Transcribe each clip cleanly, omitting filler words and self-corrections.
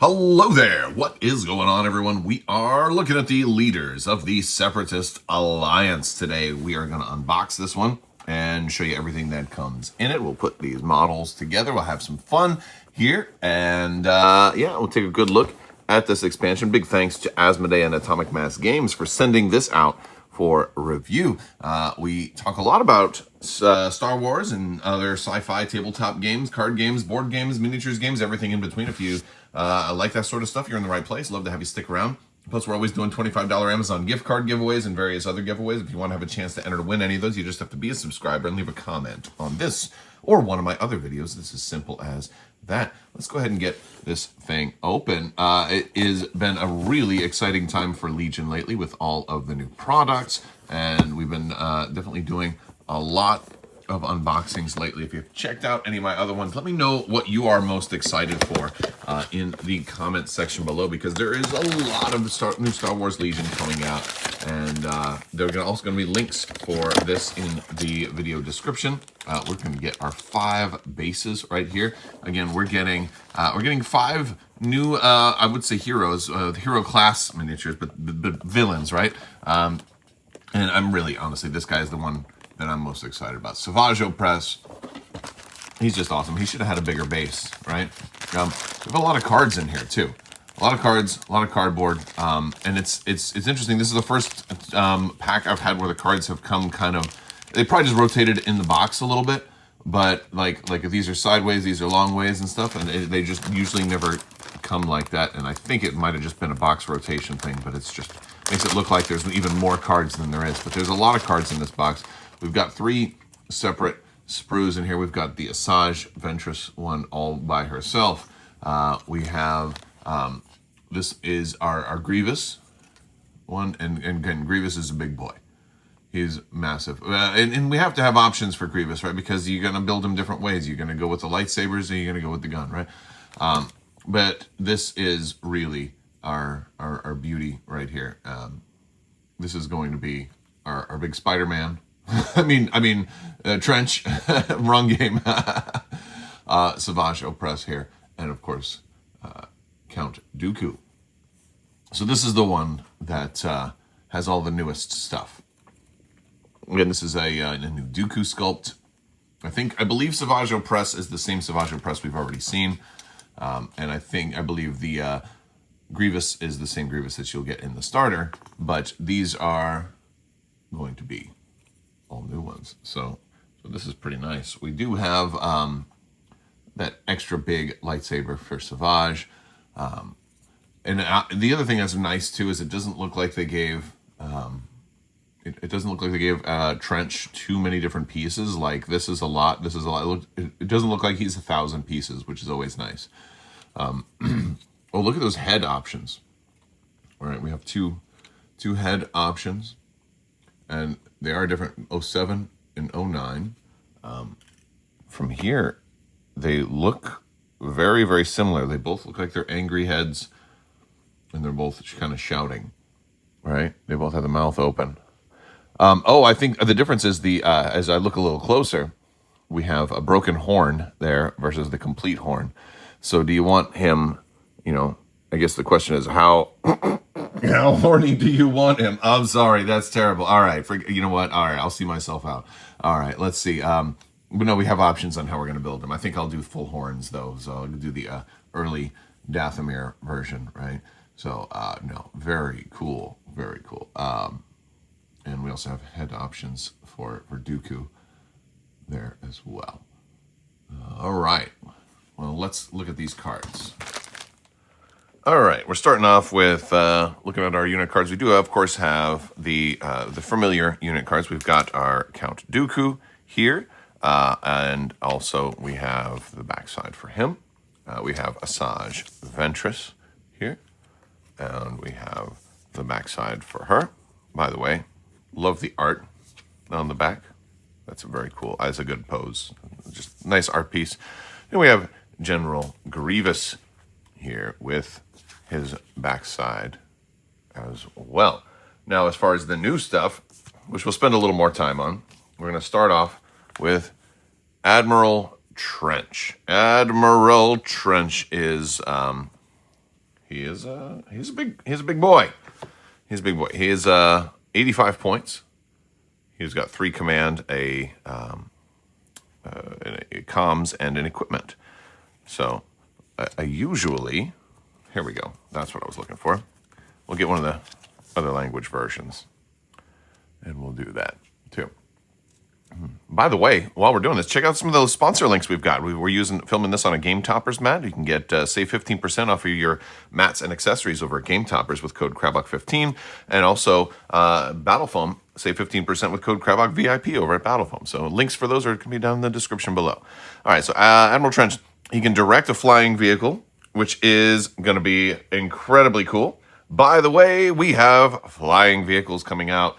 Hello there! What is going on, everyone? We are looking at the leaders of the Separatist Alliance today. We are going to unbox this one and show you everything that comes in it. We'll put these models together. We'll have some fun here. And yeah, we'll take a good look at this expansion. Big thanks to Asmodee and Atomic Mass Games for sending this out for review. We talk a lot about Star Wars and other sci-fi tabletop games, card games, board games, miniatures games, everything in between. If you like that sort of stuff, you're in the right place. Love to have you stick around. Plus, we're always doing $25 Amazon gift card giveaways and various other giveaways. If you want to have a chance to enter to win any of those, you just have to be a subscriber and leave a comment on this or one of my other videos. It's as simple as that. Let's go ahead and get this thing open. It has been a really exciting time for Legion lately with all of the new products, and we've been definitely doing a lot of unboxings lately. If you've checked out any of my other ones, let me know what you are most excited for in the comment section below, because there is a lot of new Star Wars Legion coming out, and there are also going to be links for this in the video description. We're going to get our 5 bases right here. Again, we're getting 5 new, I would say heroes, hero class miniatures, but villains, right? And I'm really, honestly, this guy is the one that I'm most excited about. Assajj Oppress. He's just awesome. He should have had a bigger base, right? We have a lot of cards in here too. A lot of cards, a lot of cardboard, and it's interesting. This is the first pack I've had where the cards have come kind of. They probably just rotated in the box a little bit, but like if these are sideways, these are long ways and stuff, and they just usually never come like that. And I think it might have just been a box rotation thing, but it's just makes it look like there's even more cards than there is. But there's a lot of cards in this box. We've got 3 separate sprues in here. We've got the Assajj Ventress one all by herself. We have, this is our Grievous one, and again, Grievous is a big boy. He's massive. And we have to have options for Grievous, right? Because you're going to build him different ways. You're going to go with the lightsabers, or you're going to go with the gun, right? But this is really our beauty right here. This is going to be our big Spider-Man. I mean, Trench, wrong game. Savage Oppress here, and of course, Count Dooku. So this is the one that has all the newest stuff. Again, this is a new Dooku sculpt. I believe Savage Oppress is the same Savage Oppress we've already seen, and I believe the Grievous is the same Grievous that you'll get in the starter. But these are going to be all new ones. So this is pretty nice. We do have that extra big lightsaber for Savage. And the other thing that's nice too is it doesn't look like they gave it doesn't look like they gave Trench too many different pieces. Like this is a lot. This is a lot. It doesn't look like he's 1,000 pieces, which is always nice. Oh, look at those head options. All right, we have two head options, and they are different. 07 and 09. From here, they look very, very similar. They both look like they're angry heads, and they're both kind of shouting, right? They both have the mouth open. I think the difference is as I look a little closer, we have a broken horn there versus the complete horn. So do you want him, I guess the question is how horny do you want him? I'm sorry, that's terrible. All right, you know what? All right, I'll see myself out. All right, let's see. But no, we have options on how we're going to build him. I think I'll do full horns, though. So I'll do the early Dathomir version, right? So, no, very cool, very cool. And we also have head options for Dooku there as well. All right, well, let's look at these cards. All right, we're starting off with looking at our unit cards. We do, of course, have the familiar unit cards. We've got our Count Dooku here, and also we have the backside for him. We have Assajj Ventress here, and we have the backside for her. By the way, love the art on the back. That's very cool. That's a good pose. Just nice art piece. And we have General Grievous here with his backside as well. Now, as far as the new stuff, which we'll spend a little more time on, we're going to start off with Admiral Trench. Admiral Trench is he's a big boy. He's a big boy. He is 85 points. He's got 3 command, a comms, and an equipment. So I usually, here we go. That's what I was looking for. We'll get one of the other language versions, and we'll do that too. By the way, while we're doing this, check out some of those sponsor links we've got. We're filming this on a Game Toppers mat. You can get save 15% off of your mats and accessories over at Game Toppers with code Crabbok15, and also Battle Foam, save 15% with code Crabbok VIP over at Battle Foam. So links for those are going to be down in the description below. All right, so Admiral Trench, he can direct a flying vehicle, which is going to be incredibly cool. By the way, we have flying vehicles coming out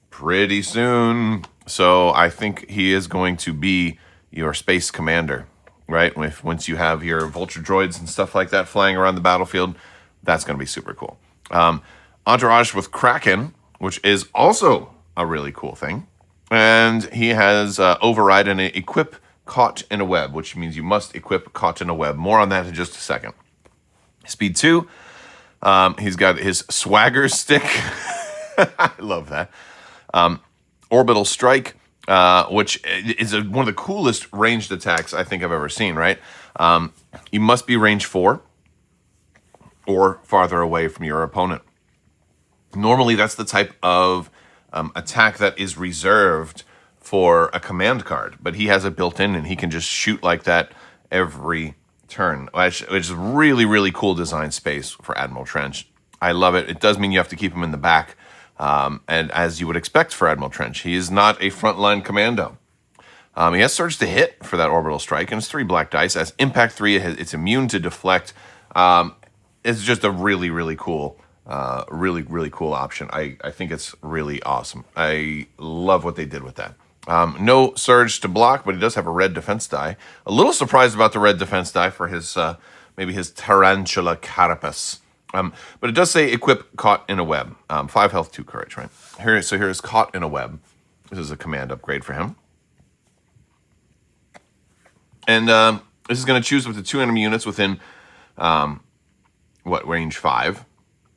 pretty soon. So I think he is going to be your space commander, right? Once you have your vulture droids and stuff like that flying around the battlefield, that's going to be super cool. Entourage with Kraken, which is also a really cool thing. And he has override and equip Caught in a Web, which means you must equip Caught in a Web. More on that in just a second. Speed 2, he's got his swagger stick. I love that. Orbital Strike, which is one of the coolest ranged attacks I think I've ever seen, right? You must be range 4 or farther away from your opponent. Normally, that's the type of attack that is reserved for a command card, but he has it built in, and he can just shoot like that every turn, which is really, really cool design space for Admiral Trench. I love it. It does mean you have to keep him in the back. And as you would expect for Admiral Trench, he is not a frontline commando. He has Surge to hit for that orbital strike, and it's 3 black dice. As Impact 3, it's immune to deflect. It's just a really, really cool option. I think it's really awesome. I love what they did with that. No Surge to block, but he does have a red defense die. A little surprised about the red defense die for his maybe his Tarantula Carapace. But it does say equip Caught in a Web. 5 health, 2 courage, right? Here's Caught in a Web. This is a command upgrade for him. And this is going to choose up to 2 enemy units within, range 5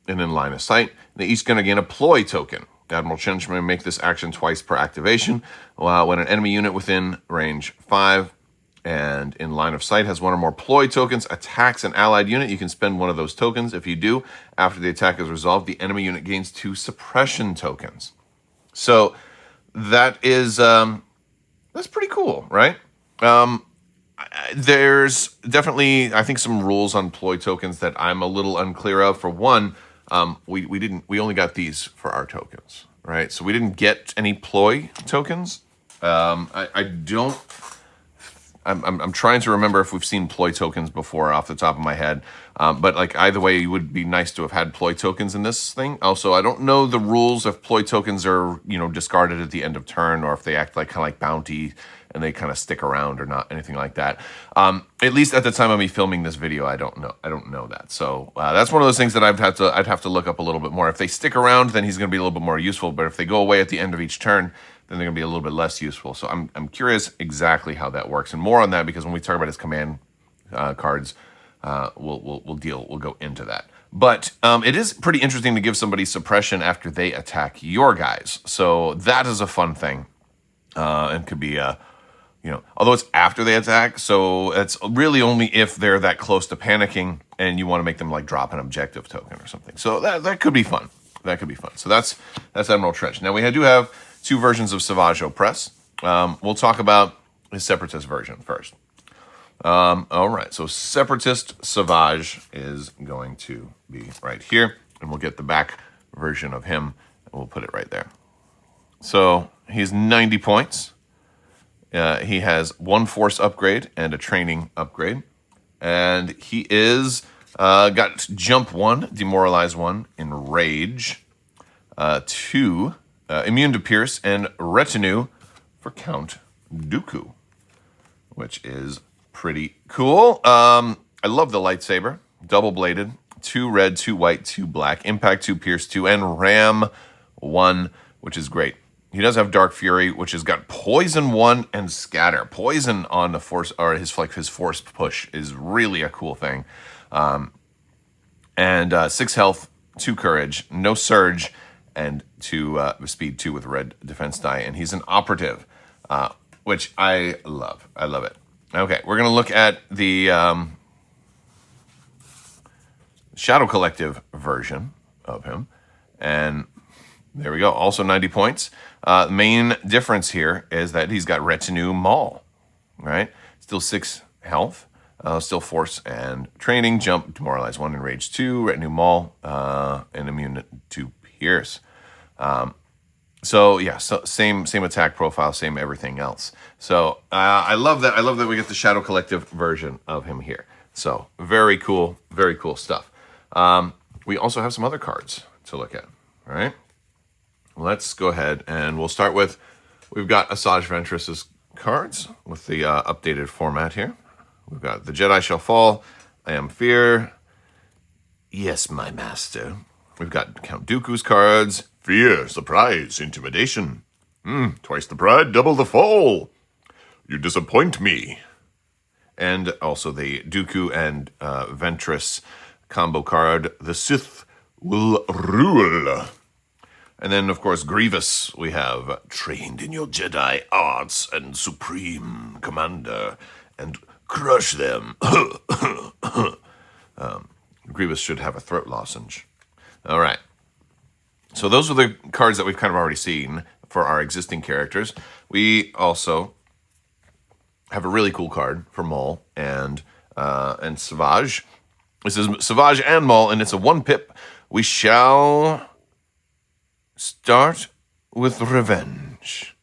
and in line of sight. They're each going to gain a ploy token. Admiral Trench may make this action twice per activation. When an enemy unit within range 5 and in line of sight has 1 or more ploy tokens, attacks an allied unit, you can spend 1 of those tokens. If you do, after the attack is resolved, the enemy unit gains 2 suppression tokens. So that is that's pretty cool, right? There's definitely, I think, some rules on ploy tokens that I'm a little unclear of. For one, we only got these for our tokens, right? So we didn't get any ploy tokens. I'm trying to remember if we've seen ploy tokens before off the top of my head. But like either way, it would be nice to have had ploy tokens in this thing. Also, I don't know the rules if ploy tokens are, discarded at the end of turn, or if they act kind of like bounty and they kind of stick around or not, anything like that. At least at the time of me filming this video, I don't know that. So that's one of those things that I'd have to look up a little bit more. If they stick around, then he's going to be a little bit more useful. But if they go away at the end of each turn, then they're going to be a little bit less useful. So I'm curious exactly how that works, and more on that because when we talk about his command cards, we'll go into that. But it is pretty interesting to give somebody suppression after they attack your guys. So that is a fun thing, and could be although it's after they attack, so it's really only if they're that close to panicking and you want to make them like drop an objective token or something. So that could be fun. That could be fun. So that's Admiral Trench. Now we do have 2 versions of Assajj Oppress. We'll talk about his Separatist version first. All right, so Separatist Assajj is going to be right here, and we'll get the back version of him, and we'll put it right there. So he's 90 points. He has 1 force upgrade and a training upgrade, and he is got jump 1, demoralize 1, enrage 2. Immune to Pierce, and Retinue for Count Dooku, which is pretty cool. I love the lightsaber, double-bladed, 2 red, 2 white, 2 black, Impact 2, Pierce 2, and Ram 1, which is great. He does have Dark Fury, which has got Poison 1 and Scatter. Poison on the force, or his force push is really a cool thing. And 6 health, 2 courage, no surge, and 2 speed 2 with red defense die. And he's an operative, which I love. I love it. Okay, we're going to look at the Shadow Collective version of him. And there we go. Also 90 points. Main difference here is that he's got Retinue Maul, right? Still 6 health. Still force and training, jump, demoralize 1, and rage 2, retinue maul, and immune to pierce. So yeah, so same attack profile, same everything else. So I love that. I love that we get the Shadow Collective version of him here. So very cool stuff. We also have some other cards to look at. All right, let's go ahead and we'll start with, we've got Assajj Ventress's cards with the updated format here. We've got The Jedi Shall Fall, I Am Fear, Yes, My Master. We've got Count Dooku's cards, Fear, Surprise, Intimidation. Twice the pride, double the fall. You disappoint me. And also the Dooku and Ventress combo card, The Sith Will Rule. And then, of course, Grievous, we have Trained in Your Jedi Arts and Supreme Commander, and crush them. Grievous should have a throat lozenge. All right. So those are the cards that we've kind of already seen for our existing characters. We also have a really cool card for Maul and Savage. This is Savage and Maul, and it's a 1-pip. We shall start with revenge.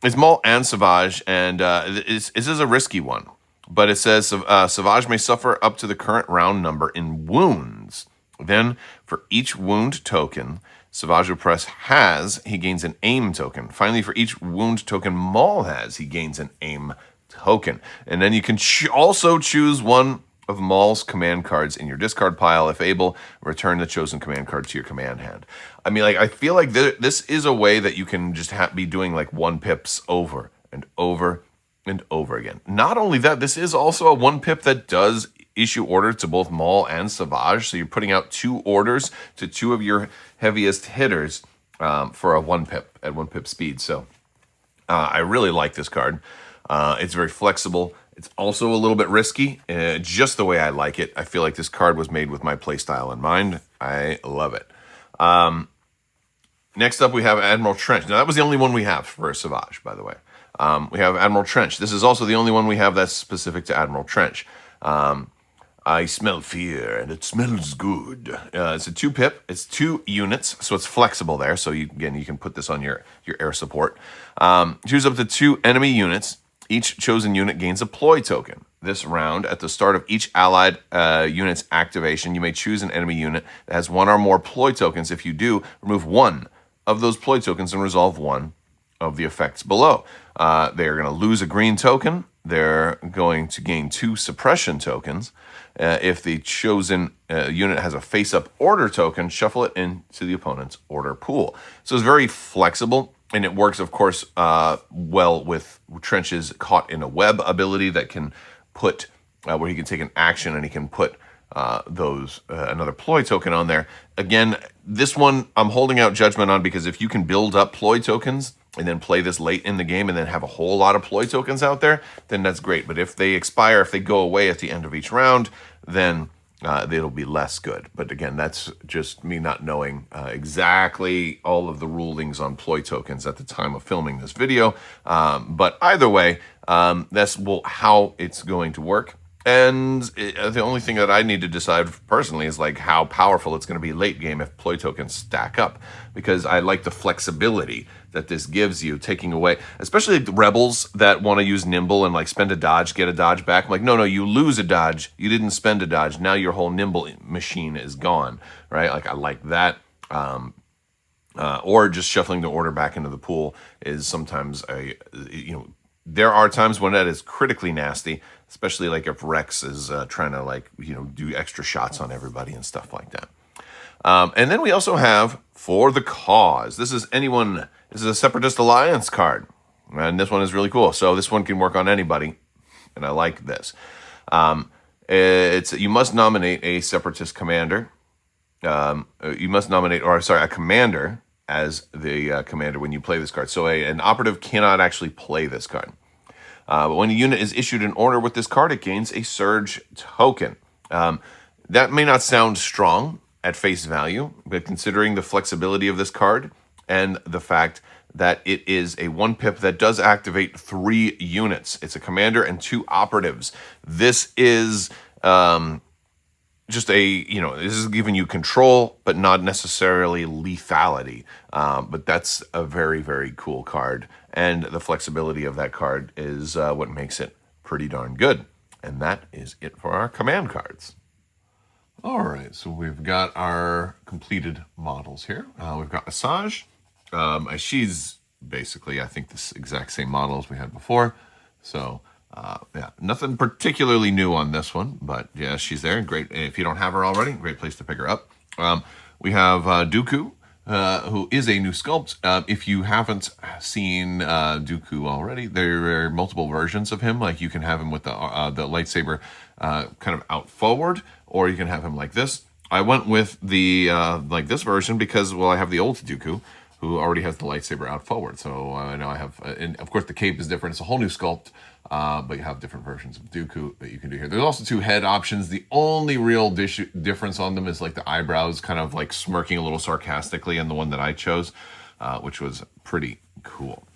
It's Maul and Savage, and this is a risky one. But it says Savage may suffer up to the current round number in wounds. Then, for each wound token Savage Oppress has, he gains an aim token. Finally, for each wound token Maul has, he gains an aim token. And then you can also choose one of Maul's command cards in your discard pile. If able, return the chosen command card to your command hand. I mean, like, I feel like this is a way that you can just be doing like 1-pips over and over and over again. Not only that, this is also a 1-pip that does issue order to both Maul and Savage. So you're putting out 2 orders to 2 of your heaviest hitters for a 1-pip at 1-pip speed. So I really like this card. It's very flexible. It's also a little bit risky, just the way I like it. I feel like this card was made with my playstyle in mind. I love it. Next up, we have Admiral Trench. Now, that was the only one we have for Savage, by the way. We have Admiral Trench. This is also the only one we have that's specific to Admiral Trench. I smell fear, and it smells good. It's a 2-pip. It's 2 units, so it's flexible there. So, you can put this on your air support. Choose up to 2 enemy units. Each chosen unit gains a ploy token. This round, at the start of each allied unit's activation, you may choose an enemy unit that has 1 or more ploy tokens. If you do, remove 1 of those ploy tokens and resolve 1 of the effects below. They're going to lose a green token. They're going to gain 2 suppression tokens. If the chosen unit has a face-up order token, shuffle it into the opponent's order pool. So it's very flexible. And it works, of course, well with Trench's Caught in a Web ability that can put, where he can take an action and he can put another ploy token on there. Again, this one I'm holding out judgment on, because if you can build up ploy tokens and then play this late in the game and then have a whole lot of ploy tokens out there, then that's great. But if they expire, if they go away at the end of each round, then it'll be less good. But again, that's just me not knowing exactly all of the rulings on ploy tokens at the time of filming this video. But either way, that's how it's going to work. And the only thing that I need to decide personally is like how powerful it's going to be late game if ploy tokens stack up, because I like the flexibility that this gives you, taking away, especially the rebels that want to use nimble and like spend a dodge, get a dodge back. I'm like, no, you lose a dodge. You didn't spend a dodge. Now your whole nimble machine is gone, right? Like, I like that. Or just shuffling the order back into the pool is sometimes there are times when that is critically nasty, especially like if Rex is trying to do extra shots on everybody and stuff like that. And then we also have For the Cause. This is a Separatist Alliance card. And this one is really cool. So this one can work on anybody. And I like this. You must nominate a Separatist commander. You must nominate, or sorry, a commander as the commander when you play this card. So an operative cannot actually play this card. But when a unit is issued an order with this card, it gains a surge token. That may not sound strong at face value, but considering the flexibility of this card and the fact that it is a 1-pip that does activate 3 units. It's a commander and 2 operatives. This is just this is giving you control, but not necessarily lethality. But that's a very, very cool card. And the flexibility of that card is what makes it pretty darn good. And that is it for our command cards. All right, so we've got our completed models here. We've got Assajj. She's basically, I think, this exact same model as we had before. So, yeah, nothing particularly new on this one, but yeah, she's there. Great. If you don't have her already, great place to pick her up. We have Dooku, who is a new sculpt. If you haven't seen Dooku already, there are multiple versions of him. Like you can have him with the lightsaber kind of out forward, or you can have him like this. I went with the like this version because, well, I have the old Dooku, who already has the lightsaber out forward. So I know I have, and of course the cape is different. It's a whole new sculpt, but you have different versions of Dooku that you can do here. There's also 2 head options. The only real difference on them is like the eyebrows kind of like smirking a little sarcastically in the one that I chose, which was pretty cool.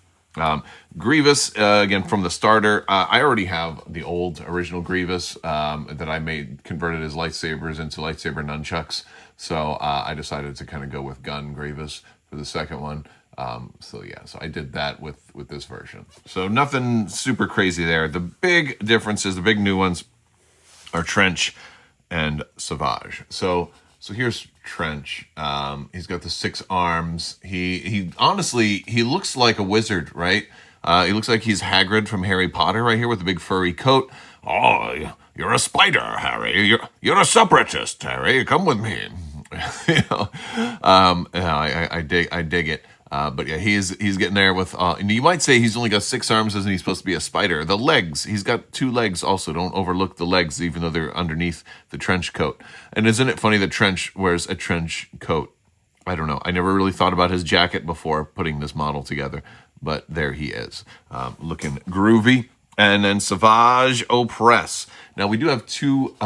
Grievous, again, from the starter. I already have the old original Grievous that I converted his lightsabers into lightsaber nunchucks. So I decided to kind of go with gun Grievous for the second one. So yeah, so I did that with this version. So nothing super crazy there. The big differences, the big new ones, are Trench and Assajj. So here's Trench. He's got the 6 arms. He honestly, he looks like a wizard, right? He looks like he's Hagrid from Harry Potter right here with the big furry coat. Oh, you're a spider, Harry. You're a separatist, Harry. Come with me. I dig it. But yeah, he's getting there with. You might say he's only got 6 arms, isn't he supposed to be a spider? The legs, he's got 2 legs also. Don't overlook the legs, even though they're underneath the trench coat. And isn't it funny that Trench wears a trench coat? I don't know. I never really thought about his jacket before putting this model together, but there he is, looking groovy. And then Assajj, Oppress. Now we do have 2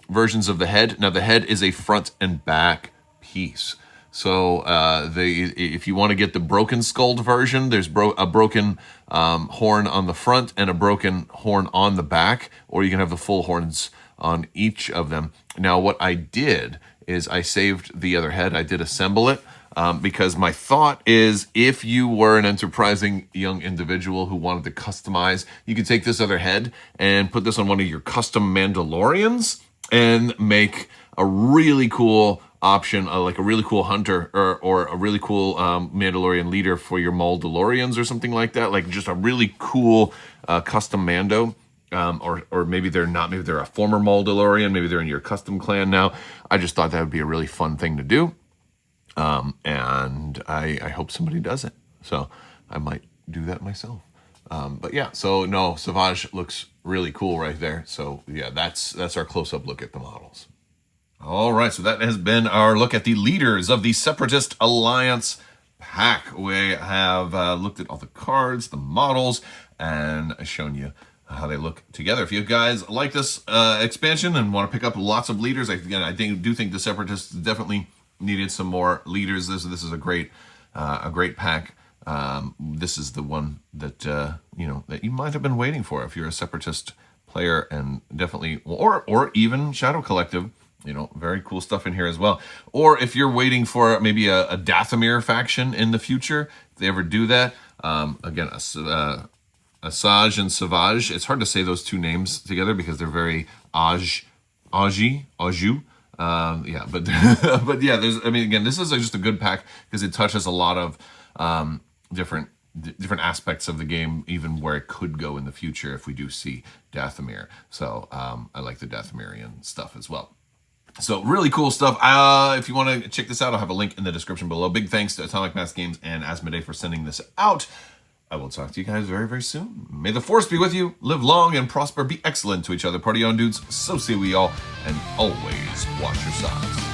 versions of the head. Now the head is a front and back piece. So if you want to get the broken skulled version, there's a broken horn on the front and a broken horn on the back, or you can have the full horns on each of them. Now what I did is I saved the other head. I did assemble it because my thought is if you were an enterprising young individual who wanted to customize, you could take this other head and put this on one of your custom Mandalorians and make a really cool option, like a really cool hunter or a really cool Mandalorian leader for your Maldalorians or something like that. Like just a really cool custom Mando. Or maybe they're not. Maybe they're a former Maldalorian. Maybe they're in your custom clan now. I just thought that would be a really fun thing to do. And I hope somebody does it. So I might do that myself. But yeah, so no, Assajj looks really cool right there. So yeah, that's our close-up look at the models. All right, so that has been our look at the leaders of the Separatist Alliance pack. We have looked at all the cards, the models, and shown you how they look together. If you guys like this expansion and want to pick up lots of leaders, I do think the Separatists definitely needed some more leaders. This is a great pack. This is the one that that you might have been waiting for if you're a Separatist player, and definitely, or even Shadow Collective. Very cool stuff in here as well. Or if you're waiting for maybe a Dathomir faction in the future, if they ever do that, again, Assajj and Assajj. It's hard to say those 2 names together because they're very Ajju. Yeah, but but yeah, again, this is just a good pack because it touches a lot of different aspects of the game, even where it could go in the future if we do see Dathomir. So I like the Dathomirian stuff as well. So really cool stuff. If you want to check this out, I'll have a link in the description below. Big thanks to Atomic Mass Games and Asmodee for sending this out. I will talk to you guys very, very soon. May the Force be with you. Live long and prosper. Be excellent to each other, party on dudes. So say we all. And always wash your socks.